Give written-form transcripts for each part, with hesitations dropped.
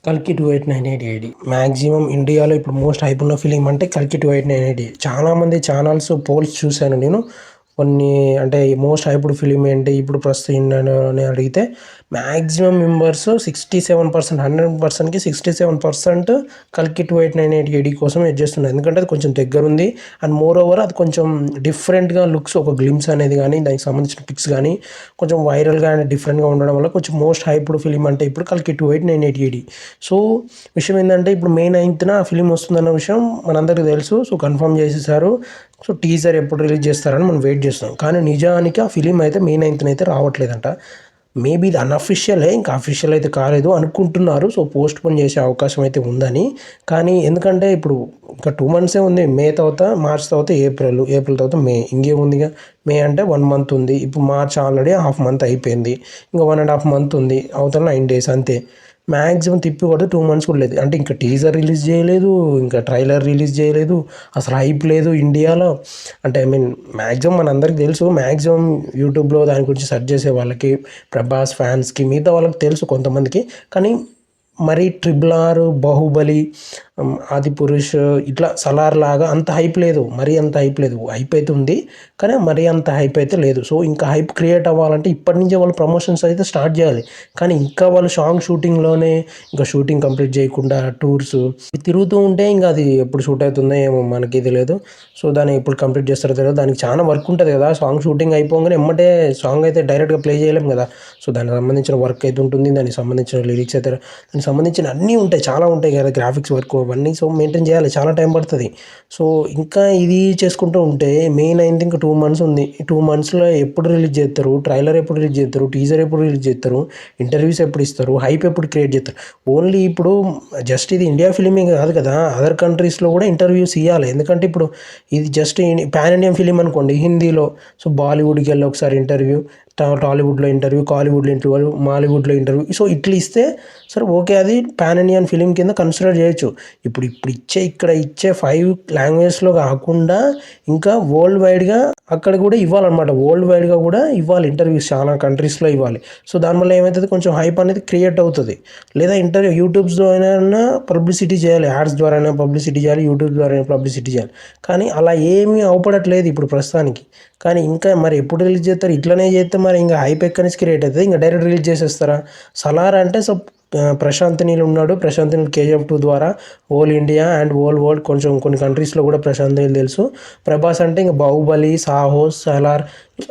కల్కి 2898 మ్యాక్సిమం ఇండియాలో ఇప్పుడు మోస్ట్ హైప్ ఉన్న ఫిలిం అంటే కల్కి 2898. చాలామంది ఛానల్స్ పోల్స్ చూశాను నేను. కొన్ని అంటే మోస్ట్ హైప్డ్ ఫిలిం ఏంటి ఇప్పుడు ప్రస్తుతం ఇండియాలో అని అడిగితే మ్యాక్సిమం మెంబర్స్ 67%, 100%కి 67% కల్కి 2898 కోసం వెయిట్ చేస్తున్నారు. ఎందుకంటే అది కొంచెం దగ్గరుంది అండ్ మోర్ ఓవర్ అది కొంచెం డిఫరెంట్గా లుక్స్, ఒక గ్లిమ్స్ అనేది కానీ దానికి సంబంధించిన పిక్స్ కానీ కొంచెం వైరల్గా అండ్ డిఫరెంట్గా ఉండడం వల్ల కొంచెం మోస్ట్ హైప్డ్ ఫిలిం అంటే ఇప్పుడు కల్కి 2898. సో విషయం ఏంటంటే ఇప్పుడు మే 9న ఆ ఫిలిం వస్తుందన్న విషయం మనందరికీ తెలుసు. సో కన్ఫర్మ్ చేసేసారు. సో టీజర్ ఎప్పుడు రిలీజ్ చేస్తారని మనం వెయిట్ చేస్తున్నాం. కానీ నిజానికి ఆ ఫిలిం అయితే మే 9న అయితే రావట్లేదంట. మేబీ ఇది అన్అఫిషియలే, ఇంకా అఫీషియల్ అయితే కాలేదు అనుకుంటున్నారు. సో పోస్ట్ పోన్ చేసే అవకాశం అయితే ఉందని. కానీ ఎందుకంటే ఇప్పుడు ఇంకా 2 monthsే ఉంది. మే తర్వాత మార్చ్ తర్వాత ఏప్రిల్ తర్వాత మే, ఇంకేముందిగా. మే అంటే 1 month ఉంది. ఇప్పుడు మార్చ్ ఆల్రెడీ హాఫ్ మంత్ అయిపోయింది. ఇంకా 1.5 month ఉంది. అవతల 9 days అంతే. మ్యాక్సిమం తిప్పి కొడితే 2 months కూడా లేదు. అంటే ఇంకా టీజర్ రిలీజ్ చేయలేదు, ఇంకా ట్రైలర్ రిలీజ్ చేయలేదు, అసలు హైప్ లేదు ఇండియాలో. అంటే మ్యాక్సిమం మనందరికి తెలుసు. మ్యాక్సిమం యూట్యూబ్లో దాని గురించి సెర్చ్ చేసే వాళ్ళకి, ప్రభాస్ ఫ్యాన్స్కి, మిగతా వాళ్ళకి తెలుసు కొంతమందికి. కానీ మరి RRR, బాహుబలి, ఆదిపురుష్ ఇట్లా సలార్ లాగా అంత హైప్ లేదు. మరీ అంత హైప్ లేదు. హైప్ అయితే ఉంది కానీ మరీ అంత హైప్ అయితే లేదు. సో ఇంకా హైప్ క్రియేట్ అవ్వాలంటే ఇప్పటి నుంచే వాళ్ళు ప్రమోషన్స్ అయితే స్టార్ట్ చేయాలి. కానీ ఇంకా వాళ్ళు సాంగ్ షూటింగ్లోనే, ఇంకా షూటింగ్ కంప్లీట్ చేయకుండా టూర్స్ తిరుగుతూ ఉంటే ఇంకా అది ఎప్పుడు షూట్ అవుతుందో ఏమో మనకి ఇది లేదు. సో దాన్ని ఎప్పుడు కంప్లీట్ చేస్తారో తెలియదు. దానికి చాలా వర్క్ ఉంటుంది కదా. సాంగ్ షూటింగ్ అయిపోగానే ఎమ్మటే సాంగ్ అయితే డైరెక్ట్గా ప్లే చేయలేం కదా. సో దానికి సంబంధించిన వర్క్ అయితే ఉంటుంది, దానికి సంబంధించిన లిరిక్స్ అయితే, దానికి సంబంధించిన అన్నీ ఉంటాయి, చాలా ఉంటాయి కదా, గ్రాఫిక్స్ వర్క్ అవన్నీ. సో మెయింటైన్ చేయాలి, చాలా టైం పడుతుంది. సో ఇంకా ఇది చేసుకుంటూ ఉంటే మే 9th ఇంకా 2 months ఉంది. ఈ 2 monthsలో ఎప్పుడు రిలీజ్ చేస్తారు, ట్రైలర్ ఎప్పుడు రిలీజ్ చేస్తారు, టీజర్ ఎప్పుడు రిలీజ్ చేస్తారు, ఇంటర్వ్యూస్ ఎప్పుడు ఇస్తారు, హైప్ ఎప్పుడు క్రియేట్ చేస్తారు. ఓన్లీ ఇప్పుడు జస్ట్ ఇది ఇండియా ఫిలిమే కాదు కదా, అదర్ కంట్రీస్లో కూడా ఇంటర్వ్యూస్ ఇవ్వాలి. ఎందుకంటే ఇప్పుడు ఇది జస్ట్ పాన్ ఇండియన్ ఫిలిం అనుకోండి హిందీలో. సో బాలీవుడ్కి వెళ్ళి ఒకసారి ఇంటర్వ్యూ, టాలీవుడ్లో ఇంటర్వ్యూ, కాలీవుడ్లో ఇంటర్వ్యూ, మాలీవుడ్లో ఇంటర్వ్యూ. సో ఇట్లా ఇస్తే సరే ఓకే, అది పాన్ ఇండియన్ ఫిలిం కింద కన్సిడర్ చేయొచ్చు. ఇప్పుడు ఇక్కడ ఇచ్చే 5 languagesలో కాకుండా ఇంకా వరల్డ్ వైడ్గా అక్కడ కూడా ఇవ్వాలన్నమాట. వరల్డ్ వైడ్గా కూడా ఇవ్వాలి ఇంటర్వ్యూస్, చాలా కంట్రీస్లో ఇవ్వాలి. సో దానివల్ల ఏమవుతుంది, కొంచెం హైప్ అనేది క్రియేట్ అవుతుంది. లేదా యూట్యూబ్స్లో అయినా పబ్లిసిటీ చేయాలి, యాడ్స్ ద్వారా అయినా పబ్లిసిటీ చేయాలి, యూట్యూబ్ ద్వారా అయినా పబ్లిసిటీ చేయాలి. కానీ అలా ఏమీ అవపడట్లేదు ఇప్పుడు ప్రస్తుతానికి. కానీ ఇంకా మరి ఎప్పుడు రిలీజ్ చేస్తారు? ఇట్లనే చేస్తే మరి ఇంకా హైప్ ఎక్కడి నుంచి క్రియేట్ అవుతుంది? ఇంకా డైరెక్ట్ రిలీజ్ చేసేస్తారా? సలార్ అంటే ప్రశాంత్ నీల్ ఉన్నాడు. ప్రశాంత్ నీల్ KGF 2 ద్వారా ఓల్ ఇండియా అండ్ వరల్డ్ కొంచెం కొన్ని కంట్రీస్లో కూడా ప్రశాంత్ నీల్ తెలుసు. ప్రభాస్ అంటే ఇంకా బాహుబలి, సాహో, సలార్,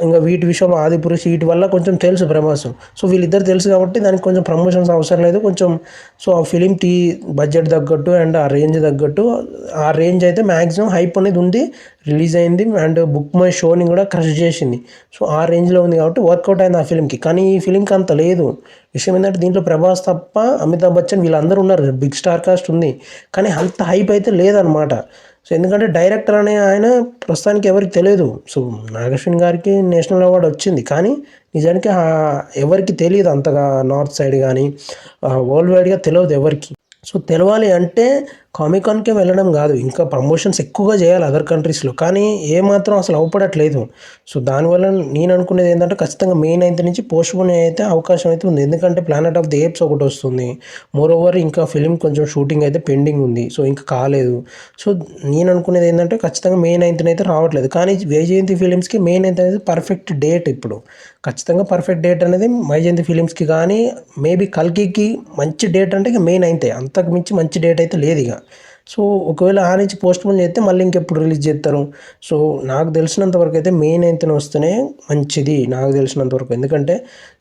ఇంకా వీటి విషయంలో ఆదిపురుష్, వీటి వల్ల కొంచెం తెలుసు ప్రభాస్. సో వీళ్ళిద్దరు తెలుసు కాబట్టి దానికి కొంచెం ప్రమోషన్స్ అవసరం లేదు కొంచెం. సో ఆ ఫిలిం బడ్జెట్ తగ్గట్టు అండ్ ఆ రేంజ్ తగ్గట్టు, ఆ రేంజ్ అయితే మ్యాక్సిమం హైప్ అనేది ఉంది. రిలీజ్ అయింది అండ్ బుక్ మై షోని కూడా క్రష్ చేసింది. సో ఆ రేంజ్లో ఉంది కాబట్టి వర్కౌట్ అయింది ఆ ఫిలింకి. కానీ ఈ ఫిలింకి అంత లేదు. విషయం ఏంటంటే దీంట్లో ప్రభాస్ తప్ప అమితాబ్ బచ్చన్ వీళ్ళందరూ ఉన్నారు, బిగ్ స్టార్ కాస్ట్ ఉంది. కానీ అంత హైప్ అయితే లేదనమాట. సో ఎందుకంటే డైరెక్టర్ అనే ఆయన ప్రస్తుతానికి ఎవరికి తెలియదు. సో నాగశ్విన్ గారికి నేషనల్ అవార్డు వచ్చింది, కానీ నిజానికి ఎవరికి తెలియదు అంతగా, నార్త్ సైడ్ కానీ వరల్డ్ వైడ్గా తెలియదు ఎవరికి. సో తెలవాలి అంటే కామికాన్కే వెళ్ళడం కాదు, ఇంకా ప్రమోషన్స్ ఎక్కువగా చేయాలి అదర్ కంట్రీస్లో. కానీ ఏమాత్రం అసలు అవపడట్లేదు. సో దానివల్ల నేను అనుకునేది ఏంటంటే ఖచ్చితంగా మే 9th నుంచి పోస్ట్పోన్ అయితే అవకాశం అయితే ఉంది. ఎందుకంటే ప్లానెట్ ఆఫ్ ది ఏప్స్ ఒకటి వస్తుంది. మోర్ ఓవర్ ఇంకా ఫిలిం కొంచెం షూటింగ్ అయితే పెండింగ్ ఉంది. సో ఇంకా కాలేదు. సో నేను అనుకునేది ఏంటంటే ఖచ్చితంగా మే 9th అయితే రావట్లేదు. కానీ వైజయంతి ఫిలిమ్స్కి మే 9th అనేది పర్ఫెక్ట్ డేట్. ఇప్పుడు ఖచ్చితంగా పర్ఫెక్ట్ డేట్ అనేది వైజయంతి ఫిలిమ్స్కి, కానీ మేబీ కల్కికి మంచి డేట్ అంటే ఇక మే 9th. అంతకు మించి మంచి డేట్ అయితే లేదు ఇక. సో ఒకవేళ ఆ నుంచి పోస్ట్పోన్ చేస్తే మళ్ళీ ఇంకెప్పుడు రిలీజ్ చేస్తారు? సో నాకు తెలిసినంత వరకు అయితే మే 9th వస్తేనే మంచిది నాకు తెలిసినంత వరకు. ఎందుకంటే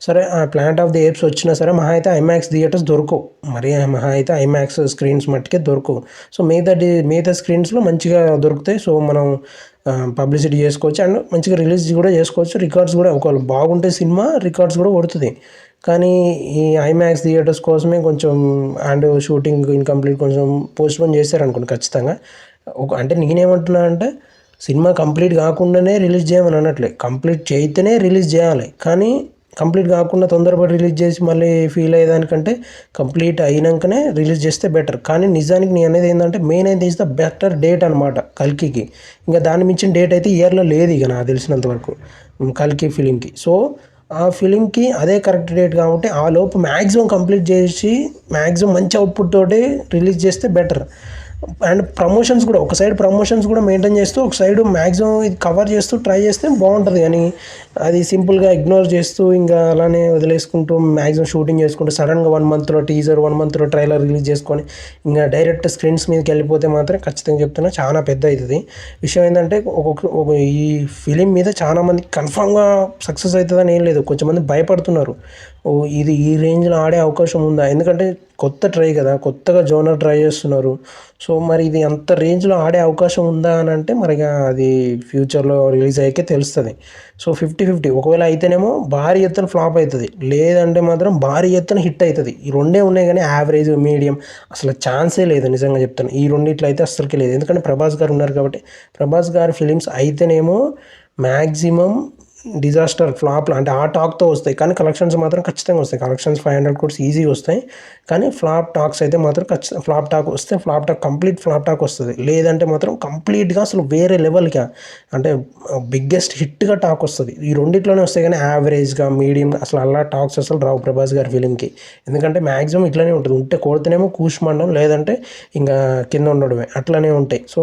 సరే ఆ ప్లానెట్ ఆఫ్ ది ఏప్స్ వచ్చినా సరే మహా అయితే IMAX థియేటర్స్ దొరకవు, మరి మహా అయితే IMAX స్క్రీన్స్ మట్టుకే దొరకవు. సో మిగతా స్క్రీన్స్లో మంచిగా దొరుకుతాయి. సో మనం పబ్లిసిటీ చేసుకోవచ్చు అండ్ మంచిగా రిలీజ్ కూడా చేసుకోవచ్చు. రికార్డ్స్ కూడా ఒకవేళ బాగుంటే సినిమా రికార్డ్స్ కూడా కొడుతుంది. కానీ ఈ IMAX థియేటర్స్ కోసమే కొంచెం అండ్ షూటింగ్ ఇన్కంప్లీట్ కొంచెం పోస్ట్పోన్ చేశారనుకోండి ఖచ్చితంగా. అంటే నేనేమంటున్నా అంటే సినిమా కంప్లీట్ కాకుండానే రిలీజ్ చేయమని అనట్లే, కంప్లీట్ చేయితేనే రిలీజ్ చేయాలి. కానీ కంప్లీట్ కాకుండా తొందరపడి రిలీజ్ చేసి మళ్ళీ ఫీల్ అయ్యేదానికంటే కంప్లీట్ అయినాకనే రిలీజ్ చేస్తే బెటర్. కానీ నిజానికి నేను అనేది ఏంటంటే మే 9th is the better date అనమాట కల్కికి. ఇంకా దాన్ని మించిన డేట్ అయితే ఇయర్లో లేదు ఇక నాకు తెలిసినంత వరకు కల్కి ఫిలింకి. సో ఆ ఫిలింకి అదే కరెక్ట్ డేట్ కాబట్టి ఆ లోపు మ్యాక్సిమం కంప్లీట్ చేసి మ్యాక్సిమం మంచి అవుట్పుట్ తోటి రిలీజ్ చేస్తే బెటర్. అండ్ ప్రమోషన్స్ కూడా ఒక సైడ్ ప్రమోషన్స్ కూడా మెయింటైన్ చేస్తూ ఒక సైడ్ మ్యాక్సిమం ఇది కవర్ చేస్తూ ట్రై చేస్తే బాగుంటుంది. కానీ అది సింపుల్గా ఇగ్నోర్ చేస్తూ ఇంకా అలానే వదిలేసుకుంటూ మ్యాక్సిమం షూటింగ్ చేసుకుంటూ సడన్గా 1 మంత్లో టీజర్ 1 మంత్లో ట్రైలర్ రిలీజ్ చేసుకొని ఇంకా డైరెక్ట్ స్క్రీన్స్ మీదకి వెళ్ళిపోతే మాత్రం ఖచ్చితంగా చెప్తున్నా చాలా పెద్ద అవుతుంది. విషయం ఏంటంటే ఈ ఫిలిం మీద చాలా మంది కన్ఫామ్గా సక్సెస్ అవుతుందని ఏం లేదు, కొంచెంమంది భయపడుతున్నారు. ఇది ఈ రేంజ్లో ఆడే అవకాశం ఉందా, ఎందుకంటే కొత్త ట్రై కదా, కొత్తగా జోనర్ ట్రై చేస్తున్నారు. సో మరి ఇది అంత రేంజ్లో ఆడే అవకాశం ఉందా అని అంటే మరిగా అది ఫ్యూచర్లో రిలీజ్ అయ్యాకే తెలుస్తుంది. సో 50-50, ఒకవేళ అయితేనేమో భారీ ఎత్తున ఫ్లాప్ అవుతుంది, లేదంటే మాత్రం భారీ ఎత్తున హిట్ అవుతుంది. ఈ రెండే ఉన్నాయి కానీ యావరేజ్ మీడియం అసలు ఛాన్సే లేదు. నిజంగా చెప్తాను, ఈ రెండిట్లో అయితే అస్సలకి లేదు. ఎందుకంటే ప్రభాస్ గారు ఉన్నారు కాబట్టి. ప్రభాస్ గారి ఫిలిమ్స్ అయితేనేమో మ్యాక్సిమం డిజాస్టర్ ఫ్లాప్లు అంటే ఆ టాక్తో వస్తాయి, కానీ కలెక్షన్స్ మాత్రం ఖచ్చితంగా వస్తాయి. కలెక్షన్స్ 500 crores ఈజీగా వస్తాయి, కానీ ఫ్లాప్ టాక్స్ అయితే మాత్రం ఖచ్చితంగా ఫ్లాప్ టాక్ వస్తే flop talk complete flop talk వస్తుంది. లేదంటే మాత్రం కంప్లీట్గా అసలు వేరే లెవెల్గా అంటే బిగ్గెస్ట్ హిట్గా టాక్ వస్తుంది. ఈ రెండిట్లోనే వస్తాయి కానీ యావరేజ్గా మీడియం అసలు అలా టాక్స్ అసలు రావు ప్రభాస్ గారి ఫిలింకి. ఎందుకంటే మ్యాక్సిమం ఇట్లానే ఉంటుంది, ఉంటే కొడితేనేమో కూష్మండం, లేదంటే ఇంకా కింద ఉండడమే, అట్లనే ఉంటాయి. సో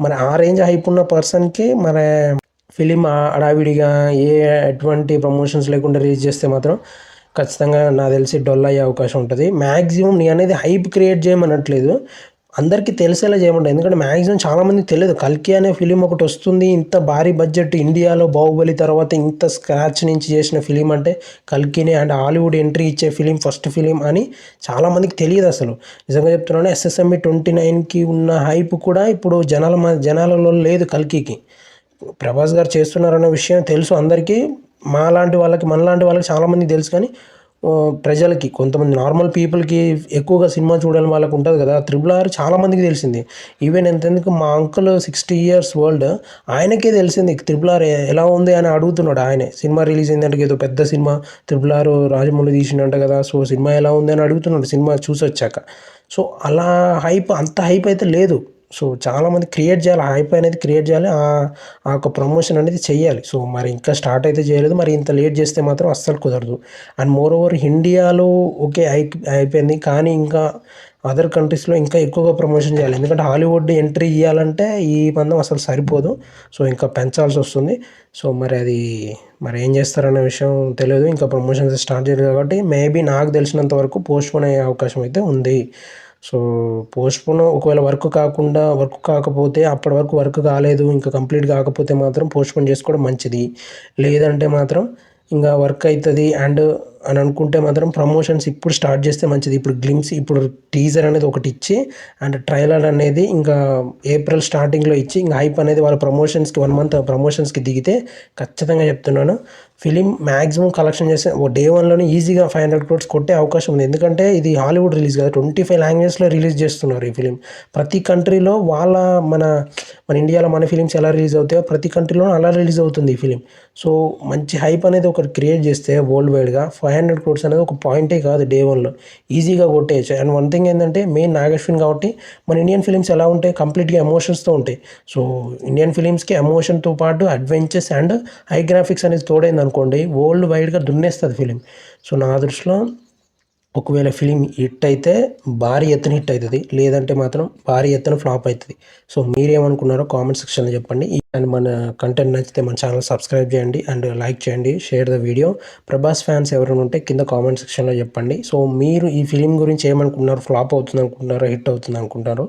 మరి ఆ రేంజ్ హైప్ ఉన్న పర్సన్కి మన ఫిలిం హడావిడిగా ఎటువంటి ప్రమోషన్స్ లేకుండా రిలీజ్ చేస్తే మాత్రం ఖచ్చితంగా నాకు తెలిసి డొల్ అయ్యే అవకాశం ఉంటుంది. మ్యాక్సిమం నేను అనేది హైప్ క్రియేట్ చేయమనట్లేదు, అందరికీ తెలిసేలా చేయమంటారు. ఎందుకంటే మ్యాక్సిమం చాలామందికి తెలియదు కల్కి అనే ఫిలిం ఒకటి వస్తుంది, ఇంత భారీ బడ్జెట్ ఇండియాలో బాహుబలి తర్వాత ఇంత స్క్రాచ్ నుంచి చేసిన ఫిలిం అంటే కల్కినే, అండ్ హాలీవుడ్ ఎంట్రీ ఇచ్చే ఫిలిం ఫస్ట్ ఫిలిం అని చాలామందికి తెలియదు అసలు. నిజంగా చెప్తున్నాను, SSME 29కి ఉన్న హైప్ కూడా ఇప్పుడు జనాలలో లేదు కల్కికి. ప్రభాస్ గారు చేస్తున్నారన్న విషయం తెలుసు అందరికీ, మనలాంటి వాళ్ళకి చాలామందికి తెలుసు. కానీ ప్రజలకి, కొంతమంది నార్మల్ పీపుల్కి, ఎక్కువగా సినిమా చూడాలని వాళ్ళకి ఉంటుంది కదా, RRR చాలామందికి తెలిసింది. ఈవెన్ ఎంతెందుకు మా అంకుల్ 60 years ఓల్డ్, ఆయనకే తెలిసింది RRR ఎలా ఉంది అని అడుగుతున్నాడు. ఆయనే సినిమా రిలీజ్ అయిందంటే ఏదో పెద్ద సినిమా RRR రాజమౌళి తీసిండంట కదా, సో సినిమా ఎలా ఉంది అని అడుగుతున్నాడు సినిమా చూసి వచ్చాక. సో అలా అంత హైప్ అయితే లేదు. సో చాలామంది క్రియేట్ చేయాలి, హైప్ అనేది క్రియేట్ చేయాలి, ఆ యొక్క ప్రమోషన్ అనేది చెయ్యాలి. సో మరి ఇంకా స్టార్ట్ అయితే చేయలేదు, మరి ఇంత లేట్ చేస్తే మాత్రం అస్సలు కుదరదు. అండ్ మోర్ ఓవర్ ఇండియాలో ఓకే అయిపోయింది, కానీ ఇంకా అదర్ కంట్రీస్లో ఇంకా ఎక్కువగా ప్రమోషన్ చేయాలి. ఎందుకంటే హాలీవుడ్ ఎంట్రీ ఇవ్వాలంటే ఈ మందం అసలు సరిపోదు, సో ఇంకా పెంచాల్సి వస్తుంది. సో మరి ఏం చేస్తారనే విషయం తెలియదు, ఇంకా ప్రమోషన్స్ స్టార్ట్ చేయలేదు కాబట్టి మేబీ నాకు తెలిసినంత వరకు పోస్ట్పోన్ అయ్యే అవకాశం అయితే ఉంది. సో పోస్ట్పోన్ ఒకవేళ వర్క్ కాకపోతే అప్పటి వరకు వర్క్ కాలేదు, ఇంకా కంప్లీట్ కాకపోతే మాత్రం పోస్ట్పోన్ చేసుకోవడం మంచిది. లేదంటే మాత్రం ఇంకా వర్క్ అవుతుంది అండ్ అని అనుకుంటే మాత్రం ప్రమోషన్స్ ఇప్పుడు స్టార్ట్ చేస్తే మంచిది. ఇప్పుడు టీజర్ అనేది ఒకటి ఇచ్చి అండ్ ట్రైలర్ అనేది ఇంకా ఏప్రిల్ స్టార్టింగ్లో ఇచ్చి ఇంకా హైప్ అనేది వాళ్ళ ప్రమోషన్స్కి 1 month ప్రమోషన్స్కి దిగితే ఖచ్చితంగా చెప్తున్నాను ఫిలిం మ్యాక్సిమం కలెక్షన్ చేస్తే డే 1లోనే ఈజీగా 500 crores కొట్టే అవకాశం ఉంది. ఎందుకంటే ఇది హాలీవుడ్ రిలీజ్ కదా, 25 లాంగ్వేజ్లో రిలీజ్ చేస్తున్నారు ఈ ఫిలిం. ప్రతి కంట్రీలో మన ఇండియాలో మన ఫిలిమ్స్ ఎలా రిలీజ్ అవుతాయో ప్రతి కంట్రీలోనూ అలా రిలీజ్ అవుతుంది ఈ ఫిలిం. సో మంచి హైప్ అనేది ఒకటి క్రియేట్ చేస్తే వరల్డ్ వైడ్గా 500 crores అనేది ఒక పాయింటే కాదు, డే 1లో ఈజీగా కొట్టేయచ్చు. అండ్ వన్ థింగ్ ఏంటంటే మెయిన్ నాగశ్విన్ కాబట్టి మన ఇండియన్ ఫిలిమ్స్ ఎలా ఉంటాయి, కంప్లీట్గా ఎమోషన్స్తో ఉంటాయి. సో ఇండియన్ ఫిలిమ్స్కి ఎమోషన్తో పాటు అడ్వెంచర్స్ అండ్ హై గ్రాఫిక్స్ అనేది తోడైంది అనుకోండి, వరల్డ్ వైడ్గా దున్నేస్తుంది ఫిలిం. సో నా దృష్టిలో ఒకవేళ ఫిలిం హిట్ అయితే భారీ ఎత్తున హిట్ అవుతుంది, లేదంటే మాత్రం భారీ ఎత్తున ఫ్లాప్ అవుతుంది. సో మీరేమనుకున్నారో కామెంట్ సెక్షన్లో చెప్పండి. అండ్ మన కంటెంట్ నచ్చితే మన ఛానల్ సబ్స్క్రైబ్ చేయండి అండ్ లైక్ చేయండి, share the video. Prabhas fans ఎవరైనా ఉంటే కింద కామెంట్ సెక్షన్లో చెప్పండి. సో మీరు ఈ ఫిలిం గురించి ఏమనుకుంటున్నారు, ఫ్లాప్ అవుతుంది అనుకుంటున్నారో హిట్ అవుతుంది అనుకుంటారో